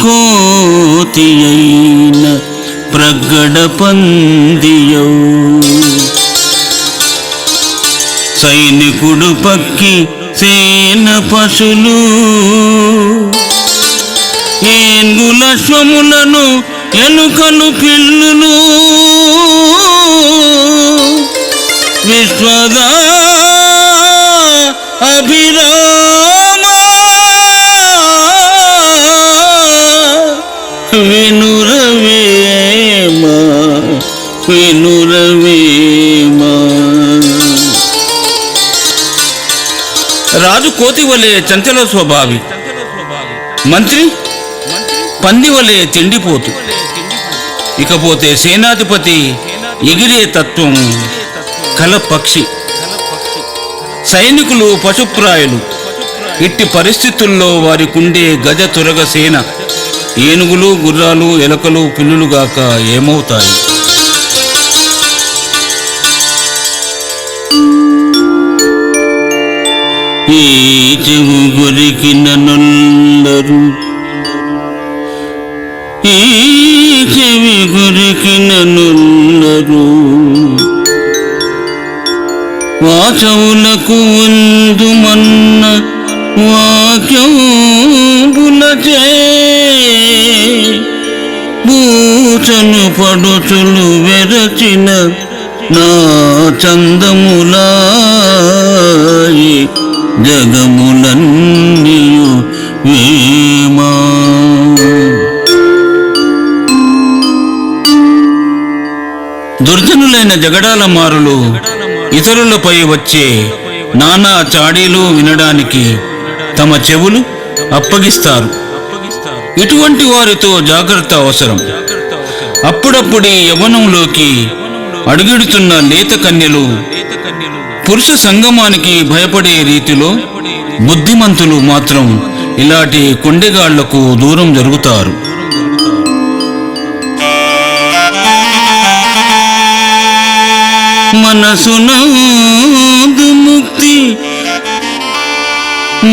కోతియైన ప్రగడ పందియౌ సైనికుడు పక్కి సేన పశులు ఏనుగుల శ్వములను ఎలుకలు పిల్లులు విశ్వదా అభిరామ వినురవేమ వినురవేమ. రాజు కోతి వలె చంచల స్వభావి, మంత్రి పంది వలె తిండిపోతు, ఇకపోతే సేనాధిపతి ఎగిరే తత్వం కల పక్షి, సైనికులు పశుప్రాయులు. ఇట్టి పరిస్థితుల్లో వారికుండే గజ తురగ సేన ఏనుగులు గుర్రాలు ఎలకలు పిల్లులుగాక ఏమవుతాయి? ఈ చెవు గొరికిన నొల్లరు ఈ చెవి గొరికిన నొల్లరు వాచవులకు ఉందుమన్న వాక్యంబులచే బూచను పడుచులు వెరచిన నా చందములాయి జగములన్నీయు వేమా. దుర్జనులైన జగడాల మారులు ఇతరులపై వచ్చే నానా చాడీలు వినడానికి తమ చెవులు అప్పగిస్తారు. ఇటువంటి వారితో జాగ్రత్త అవసరం. అప్పుడప్పుడే యవ్వనంలోకి అడుగిడుతున్న లేత కన్యలు పురుష సంగమానికి భయపడే రీతిలో బుద్ధిమంతులు మాత్రం ఇలాంటి కొండెగాళ్లకు దూరం జరుగుతారు. మనసునాదు ముక్తి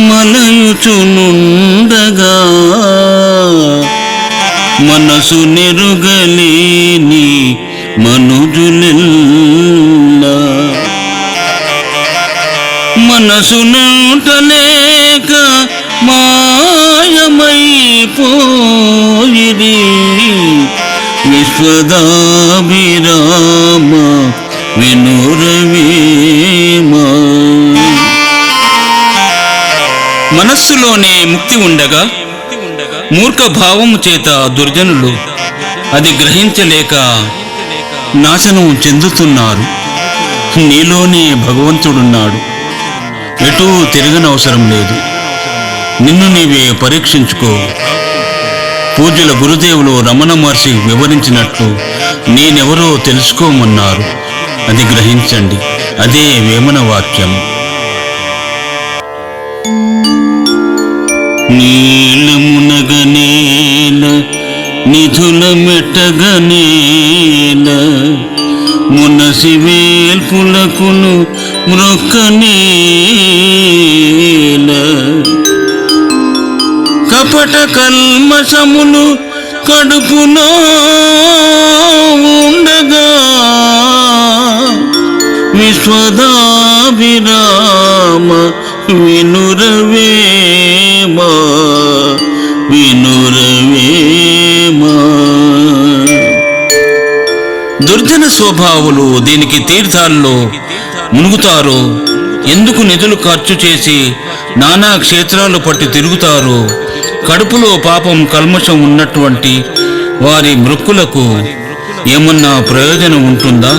మలయుచునుండగా మనసు నెరుగలేని మనుజులెల్లా మనసు నూటలేక మాయమైపోయిరి విశ్వదాభిరామ వినురవేమా. మనస్సులోనే ముక్తి ఉండగా మూర్ఖ భావము చేత దుర్జనులు అది గ్రహించలేక నాశనం చెందుతున్నారు. నీలోనే భగవంతుడున్నాడు, ఎటూ తిరగనవసరం లేదు. నిన్ను నీవే పరీక్షించుకో. పూజ్యుల గురుదేవులు రమణ మహర్షి వివరించినట్లు నేనెవరో తెలుసుకోమన్నారు. అది గ్రహించండి, అదే వేమన వాక్యం. నీలమునగనేల నిధుల మెట్టగనేల మునసి వేల్పులకును మ్రొక్కనేల కపట కల్మషములు కడుపులో ఉండగా విశ్వదాభిరామ వినురవేమా వినురవేమా. దుర్జన స్వభావులు దీనికి తీర్థాల్లో మునుగుతారో, ఎందుకు నిధులు ఖర్చు చేసి నానా క్షేత్రాలు పట్టి తిరుగుతారో, కడుపులో పాపం కల్మషం ఉన్నటువంటి వారి మృక్కులకు ఏమన్నా ప్రయోజనం ఉంటుందా?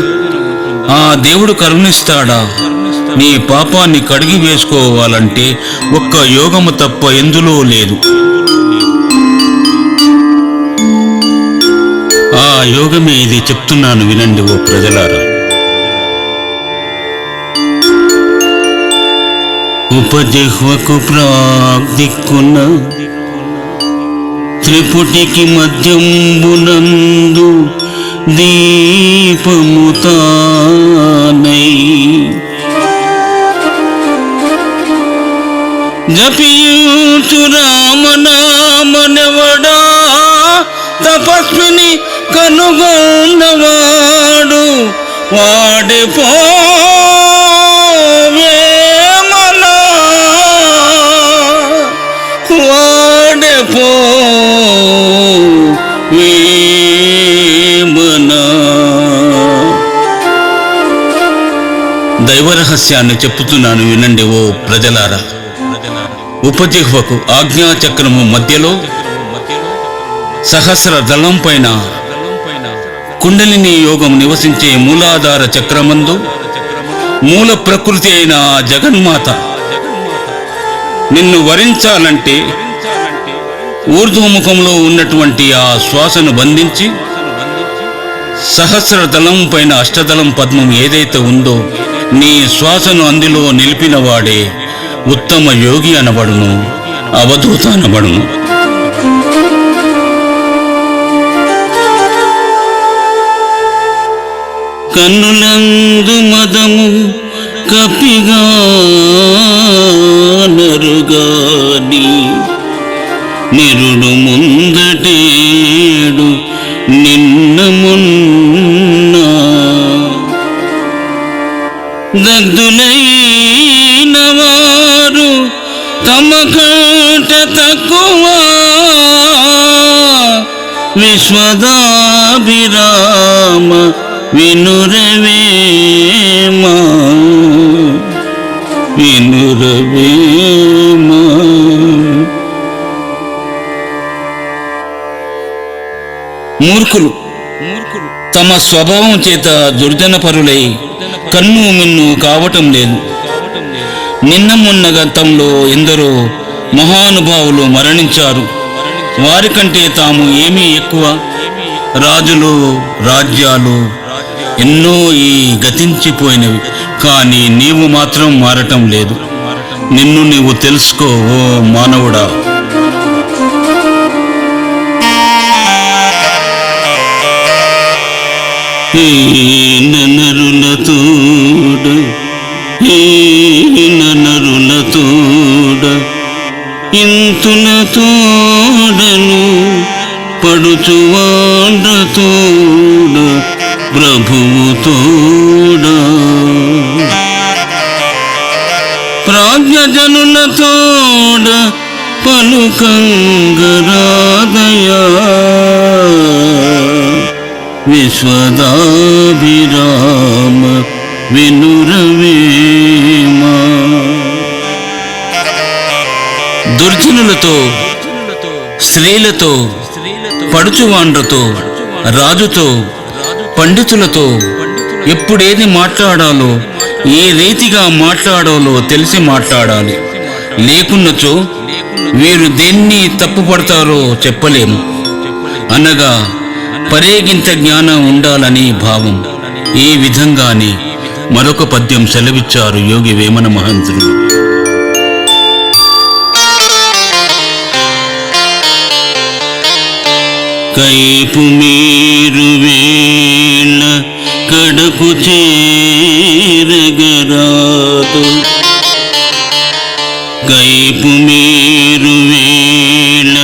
ఆ దేవుడు కరుణిస్తాడా? నీ పాపాన్ని కడిగి వేసుకోవాలంటే ఒక్క యోగము తప్ప ఎందులో లేదు. ఆ యోగమే ఇది. చెప్తున్నాను వినండి ఓ ప్రజలారా. ఉపజిహ్వకు ప్రాగ్దిక్కున త్రిపుటికి మధ్యంబునందు దీపముతానై జపియుచు రామనామనెవడా తపస్విని కనుగొన్నవాడు వాడే వేమన వాడే వేమన. దైవరహస్యాన్ని చెప్పుతున్నాను వినండి ఓ ప్రజలారా. ఉపజిహ్వకు ఆజ్ఞాచక్రము మధ్యలో సహస్ర దళం పైన కుండలిని యోగం నివసించే మూలాధార చక్రమందు మూల ప్రకృతి అయిన ఆ జగన్మాత నిన్ను వరించాలంటే ఊర్ధ్వముఖంలో ఉన్నటువంటి ఆ శ్వాసను బంధించి సహస్ర దళం పైన అష్టదళం పద్మం ఏదైతే ఉందో నీ శ్వాసను అందులో నిలిపినవాడే ఉత్తమ యోగి అనబడును, అవధూత అనబడును. కన్నులందు మదము కపిగా నరుగాని నిరుడు ముందటేడు నిన్న మున్న దగ్ధులైన వారు తమ కంట తక్కువ విశ్వదాభిరామ వినురవేమా వినురవేమా. మూర్ఖులు తమ స్వభావం చేత దుర్జనపరులై కన్ను మిన్ను కావటం లేదు. నిన్న మొన్న గతంలో ఎందరో మహానుభావులు మరణించారు. వారికంటే తాము ఏమీ ఎక్కువ? రాజులు రాజ్యాలు ఎన్నో ఈ గతించిపోయినవి, కానీ నీవు మాత్రం మారటం లేదు. నిన్ను నీవు తెలుసుకో ఓ మానవుడా. నరులతోడ నరులతోడ ఇంతులతోడను పడుచువాడతోడ ప్రభువుతోడ ప్రాజ్ఞజనులతోడ పలుకంగరాదయా విశ్వదాభిరామ వినురవేమా. దుర్జనులతో, స్త్రీలతో, పడుచువాండ్రతో, రాజుతో, పండితులతో ఎప్పుడేది మాట్లాడాలో, ఏ రీతిగా మాట్లాడాలో తెలిసి మాట్లాడాలి. లేకున్నచో వీరు దేన్ని తప్పుపడతారో చెప్పలేము. అనగా పరేగింత జ్ఞానం ఉండాలని భావం. ఈ విధంగానే మరొక పద్యం సెలవిచ్చారు యోగి వేమన మహంతుడు. కైపు మీరు వేళ కడకు చేరగరాదు, కైపు మీరు వేళ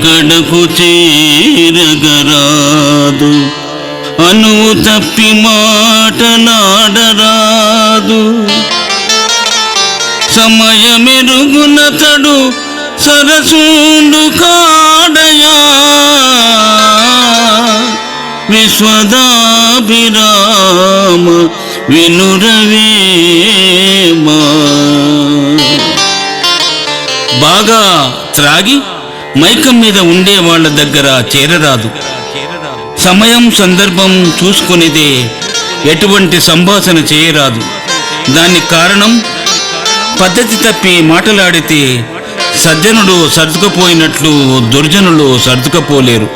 కడకు చేరగరాదు, అనువు తప్పి మాటలాడరాదు, సమయమెరుగునతడు సరసూండు కాడయా విశ్వదాభిరామ వినురవేమా. బాగా త్రాగి మైకం మీద ఉండే వాళ్ళ దగ్గర చేరరాదు. సమయం సందర్భం చూసుకునేదే ఎటువంటి సంభాషణ చేయరాదు. దానికి కారణం పద్ధతి తప్పి మాటలాడితే సజ్జనుడు సర్దుకపోయినట్లు దుర్జనులు సర్దుకపోలేరు.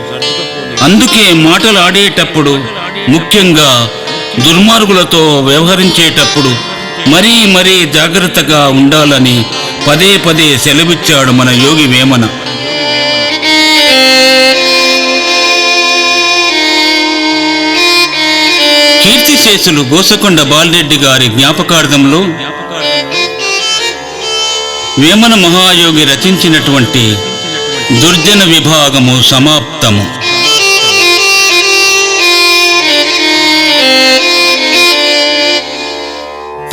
అందుకే మాటలాడేటప్పుడు, ముఖ్యంగా దుర్మార్గులతో వ్యవహరించేటప్పుడు మరీ మరీ జాగ్రత్తగా ఉండాలని పదే పదే సెలవిచ్చాడు మన యోగి వేమన. కీర్తిశేషులు గోసకొండ బాలరెడ్డి గారి జ్ఞాపకార్థంలో వేమన మహాయోగి రచించినటువంటి దుర్జన విభాగము సమాప్తము.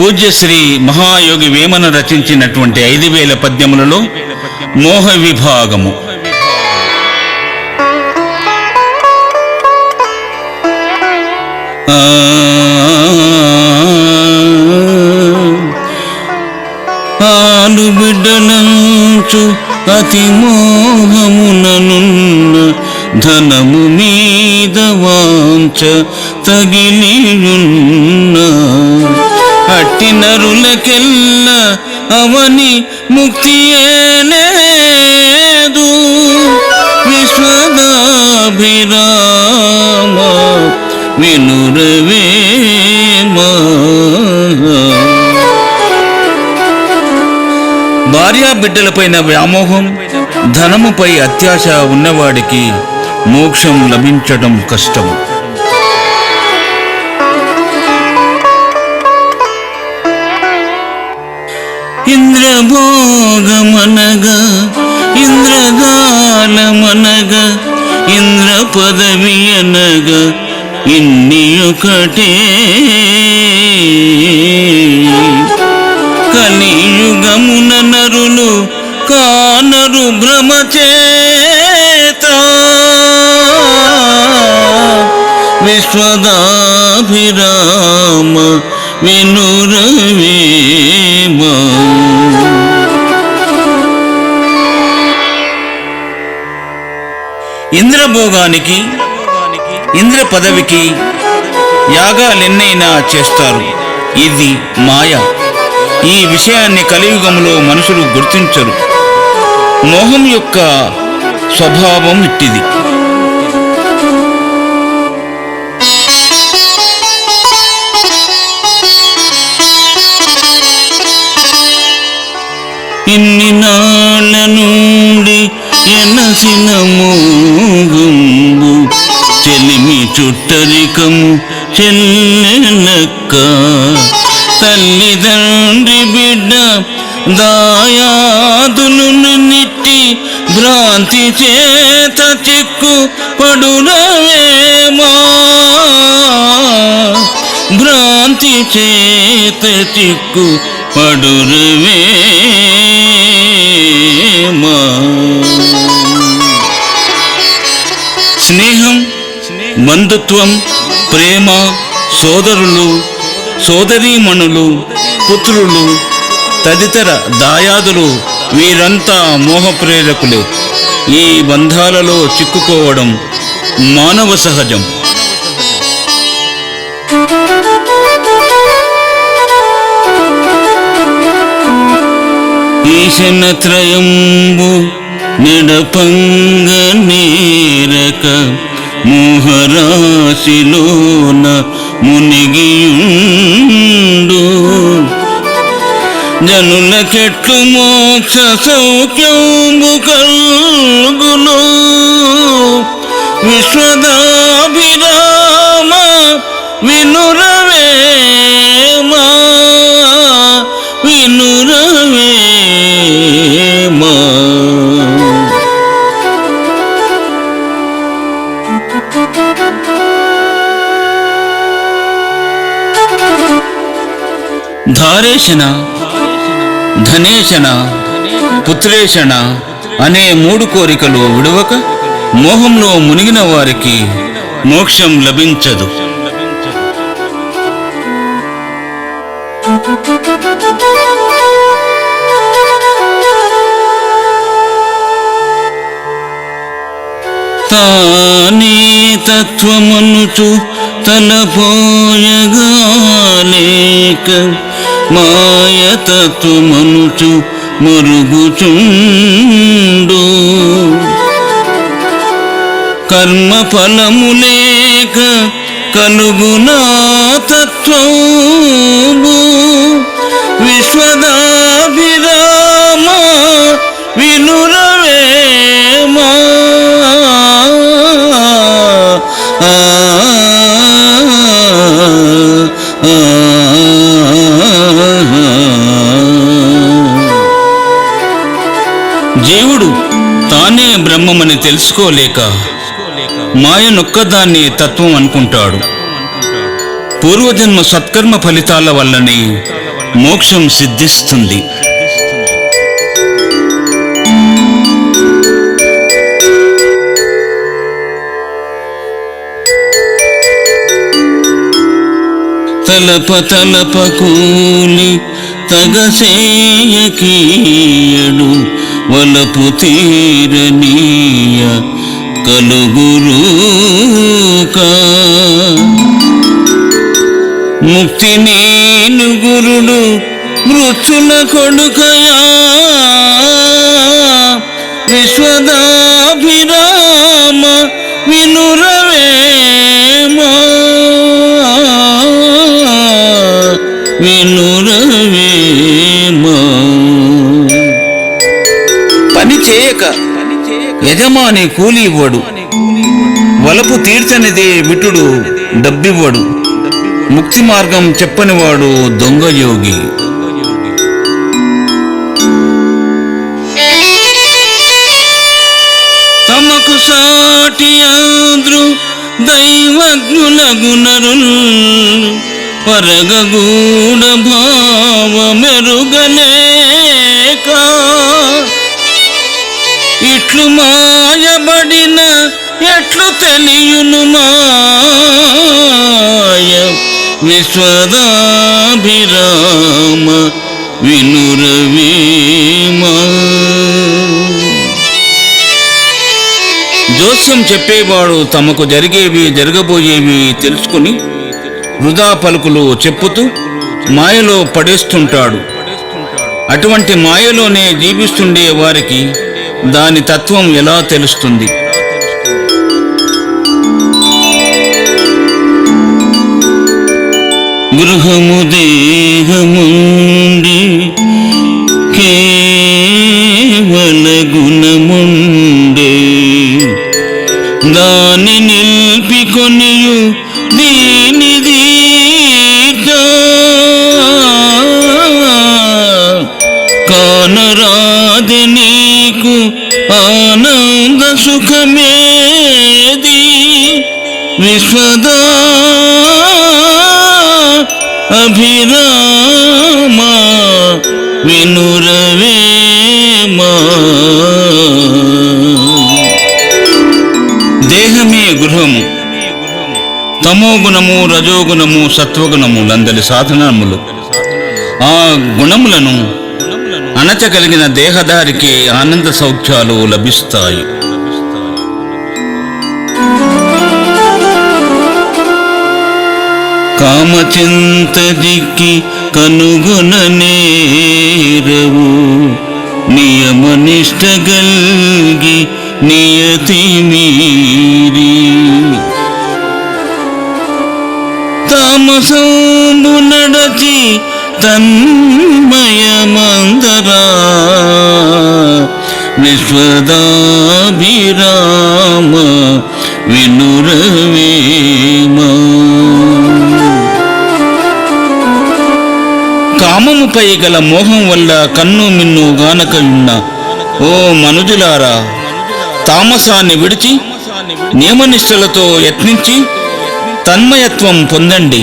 పూజ్యశ్రీ మహాయోగి వేమన రచించినటువంటి 5000 పద్యములలో మోహ విభాగము. ఆలు బిడ్డలంచు అతి మోహముననున్న ధనము మీద వాంచ తగిలియున్న అట్టి నరులకెల్ల అవని ముక్తియేలేదు. విశ్వదాభిరామ వినురవేమా. భార్యా బిడ్డలపైన వ్యామోహం, ధనముపై అత్యాశ ఉన్నవాడికి మోక్షం లభించడం కష్టం. ఇంద్రభోగమనగా ఇంద్రగాలమనగా ఇంద్ర పదవి అనగా ఇన్ని ఒకటే. కలియుగమున నరులు కానరు భ్రమచేత. విశ్వదాభిరామ వినురవేమా. ఇంద్రభోగానికి, ఇంద్ర పదవికి యాగాలెన్నైనా చేస్తారు. ఇది మాయ. ఈ విషయాన్ని కలియుగంలో మనుషులు గుర్తించరు. మోహం యొక్క స్వభావం ఇట్టిది. ఇన్ని నాళ్ళ నుండి ఎనసిన మోగంబు చెలిమి చుట్టరికము చెల్లెలక్క. తల్లిదండ్రి బిడ్డ దాయాదులు నిట్టి భ్రాంతి చేత చిక్కు పడునవేమా. భ్రాంతి చేత చిక్కు పడురవేమా. స్నేహం, బంధుత్వం, ప్రేమ, సోదరులు, సోదరీమణులు, పుత్రులు తదితర దాయాదులు వీరంతా మోహప్రేరకులే. ఈ బంధాలలో చిక్కుకోవడం మానవ సహజం. ఈశనత్రయంబు నిడపంగ నేరక మోహరాశిలోన మునిగియుండు. జనులకెట్లు మోక్ష సౌఖ్యంబు కల్గును. విశ్వదాభిరామ వినురవేమా. వినురవేమా. ధారేషణ, ధనేషణ, పుత్రేషణ అనే 3 కోరికలు విడువక మోహంలో మునిగిన వారికి మోక్షం లభించదు. తానే తత్వమనుచు తలపోయగాలేక మాయ తత్వమనుచు మరుగుచుండు. కర్మ ఫలములేక కలుగునా తత్వము. విశ్వదాభిరామ వినురవేమా. జీవుడు తానే బ్రహ్మమని తెలుసుకోలేక మాయనొక్కదాన్ని తత్వం అనుకుంటాడు. పూర్వజన్మ సత్కర్మ ఫలితాల వల్లనే మోక్షం సిద్ధిస్తుంది. తలప కూలి తగసేయకీయడు వలపు తీరనీయ కలుగురుకా ముక్తి నేను గురుడు మృత్యుల కొడుకయా విశ్వదాభిరామ వినురవేమా వినురవేమా. పని చేయక యజమాని కూలి ఇవ్వడు, వలపు తీర్చనిదే విటుడు డబ్బివ్వడు, ముక్తి మార్గం చెప్పనివాడు దొంగ యోగి. తమకు సాటి ఆంధ్రు దైవజ్ఞులగునరుల్ పరగగూఢ భావ మెరుగలేక ఇట్లు మాయబడిన ఎట్లు తెలియును మాయ విశ్వదాభిరామ వినురవేమా. జోస్యం చెప్పేవాడు తమకు జరిగేవి జరగబోయేవి తెలుసుకుని వృధా పలుకులు చెప్పుతూ మాయలో పడేస్తుంటాడు. అటువంటి మాయలోనే జీవిస్తుండే వారికి దాని తత్వం ఎలా తెలుస్తుంది? గృహము దేహముండి కేవల గుణముండే దాని నిల్పికొనియు దీని కానరాది నీకు ఆనంద సుఖమేది విశ్వదా అభిరామా వినురవేమా. దేహమే గృహము. తమోగుణము రజోగుణము సత్వగుణము లందరి సాధనములు. ఆ గుణములను అణచగలిగిన దేహదారికి ఆనంద సౌఖ్యాలు లభిస్తాయి. కామచింత దిక్కి కనుగొననేరవు నియమనిష్ట గల్గి నియతి మీరి తామసంబు నడచి తన్మయమందరా విశ్వదాభిరామ వినురవేమా. కామముపై గల మోహం వల్ల కన్ను మిన్ను గానక ఉన్న ఓ మనుజులారా, తామసాన్ని విడిచి నియమనిష్టలతో యత్నించి తన్మయత్వం పొందండి.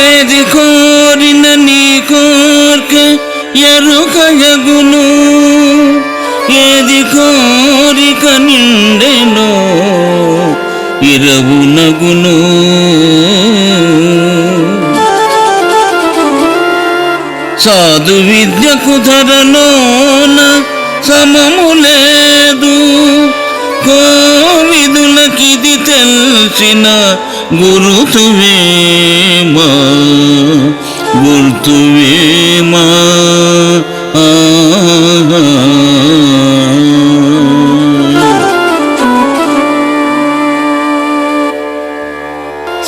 ఏది కోరిన నీ కోర్క ఎరుకయగును, ఏది కోరిక నిండెనో ఇరవునగును. సాధు విద్యకు ధరలోన సమము లేదు, కోవిదులకిది తెలిసిన గురుతువేమా గుర్తువేమా.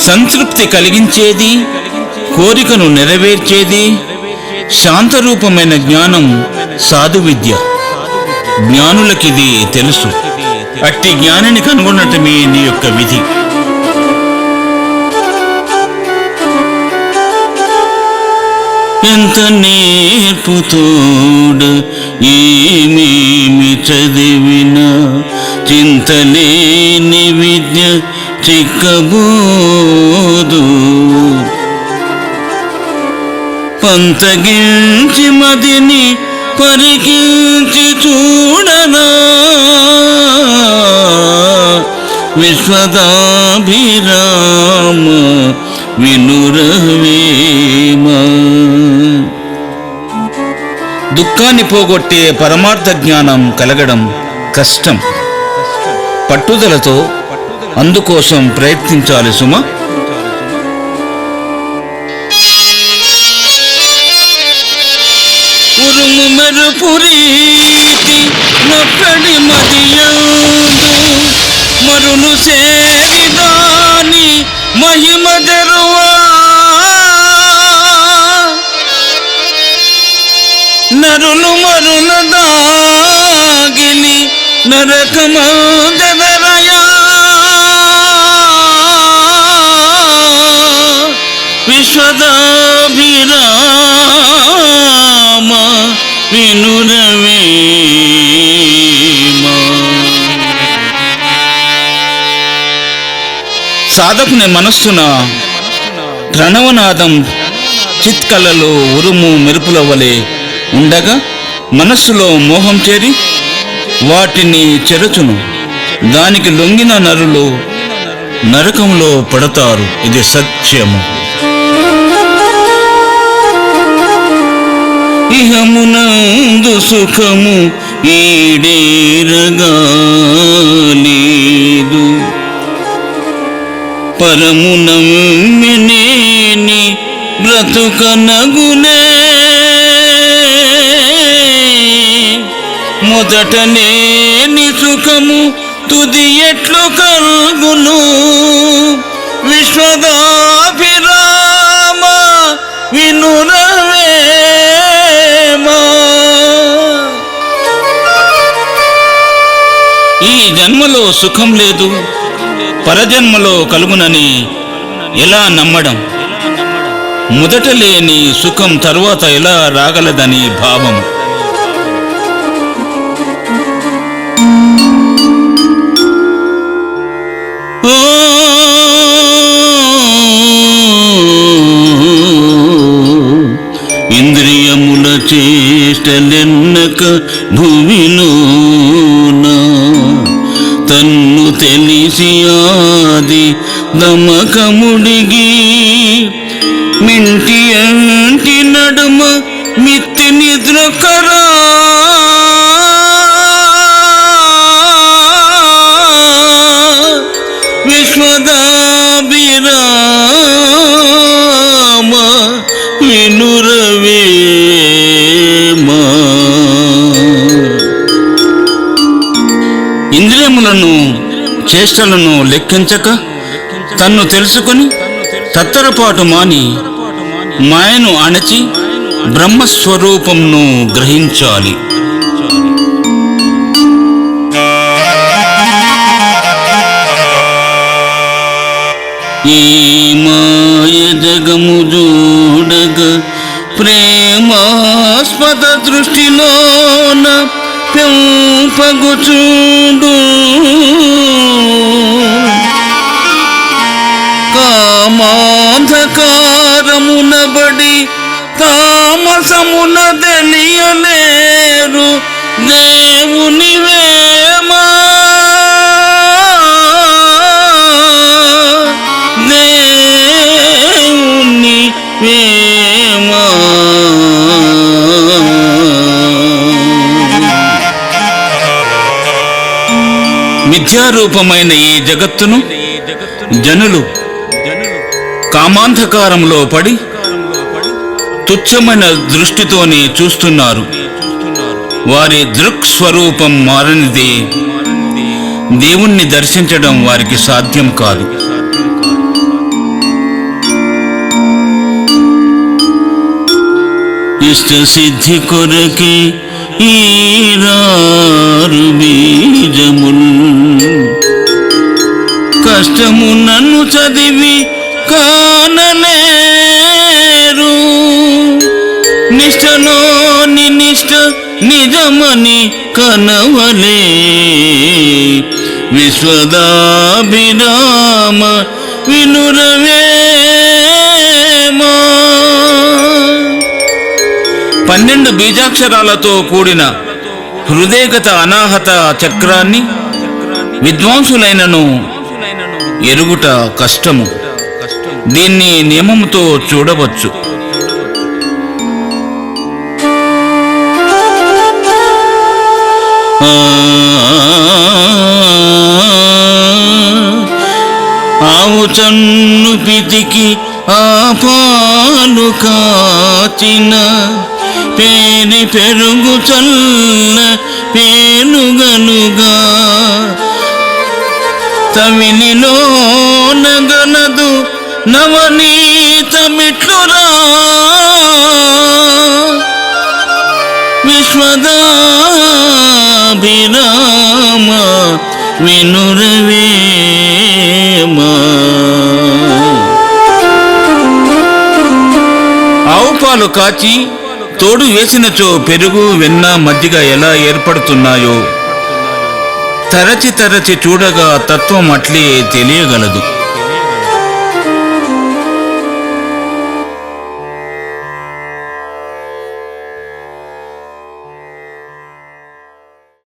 సంతృప్తి కలిగించేది, కోరికను నెరవేర్చేది శాంతరూపమైన జ్ఞానం సాధు విద్య. జ్ఞానులకిది తెలుసు. అట్టి జ్ఞానిని కనుగొనటమే నీ యొక్క విధి. ఎంత నేర్పుతోడ ఏమేమి చదివినా చింతలేని విద్య చిక్కబోదు. పంతగించి మదిని పరికించి చూడనా విశ్వదాభిరామ వినురవేమ. దుఃఖాన్ని పోగొట్టే పరమార్థ జ్ఞానం కలగడం కష్టం. పట్టుదలతో అందుకోసం ప్రయత్నించాలి సుమ. ఉరుము మెరుపు రీతి నొక్కడి మదియందు మరులు సేరి దాని మహిమ జరువా. నరులు మరుల దాగిలి నరకమందెదరయా. విశ్వదాభిరామ వినురవేమ. సాధకుని మనస్సున ప్రణవనాదం చిత్కలలో ఉరుము మెరుపుల వలె ఉండగా మనస్సులో మోహం చేరి వాటిని చెరచును. దానికి లొంగిన నరులు నరకంలో పడతారు. ఇది సత్యము. ఇహమునందు సుఖము ఈడేరగాలేదు, పరమునమ్మినేని బ్రతుకనగునే. మొదటనేని సుఖము తుది ఎట్లు కలుగును. విశ్వదాభిరామ వినురవేమ. ఈ జన్మలో సుఖం లేదు, పరజన్మలో కలుగునని ఎలా నమ్మడం? మొదట లేని సుఖం తరువాత ఎలా రాగలదని భావం. ఇంద్రియముల చేష్టలెన్నక భూమిలోన తన్ను తెలిసి ఆది దమకముడిగి మింటి అంటి నడుమ మిత్తి నిద్రకరా. విశ్వదాభిరామ వినురవేమ. ఇంద్రియములను చేష్టలను లెక్కించక తన్ను తెలుసుకొని తత్తరపాటు మాని మాయను అణచి బ్రహ్మస్వరూపంను గ్రహించాలి. ఈ మాయ జగము జోడగ ప్రేమాస్పద దృష్టిలోన పెంపగుచూడు. కామాంధకారమునబడి తామసమున తెలియలేరు దేవుని వేమా. దేవుని వేమా. మిథ్యారూపమైన ఈ జగత్తును జనులు కామాంధకారంలో పడి తుచ్చమైన దృష్టితోనే చూస్తున్నారు. వారి దృక్స్వరూపం మారనిదే దేవుణ్ణి దర్శించడం వారికి సాధ్యం కాదు. ఇష్ట సిద్ధి కొరకే ఈరారు బీజముల్ కష్టము నన్ను చదివి కానలేరు. నిష్టలోని నిష్ట నిజమని కనవలే విశ్వదాభిరామ వినురవేమా. 12 బీజాక్షరాలతో కూడిన హృదయగత అనాహత చక్రాన్ని విద్వాంసులైనను ఎరుగుట కష్టము. దీన్ని నియమముతో చూడవచ్చు. ఆవు చన్ను పితికి ఆ పాలు కాచిన పేని పెరుగు చల్ల పేనుగనుగా తమినిలో నగనదు నవనీతమిట్లురా విశ్వదాభిరామ వినురవేమా. ఆవు పాలు కాచి తోడు వేసినచో పెరుగు వెన్న మజ్జిగ ఎలా ఏర్పడుతున్నాయో తరచి తరచి చూడగా తత్వం అట్లే తెలియగలదు.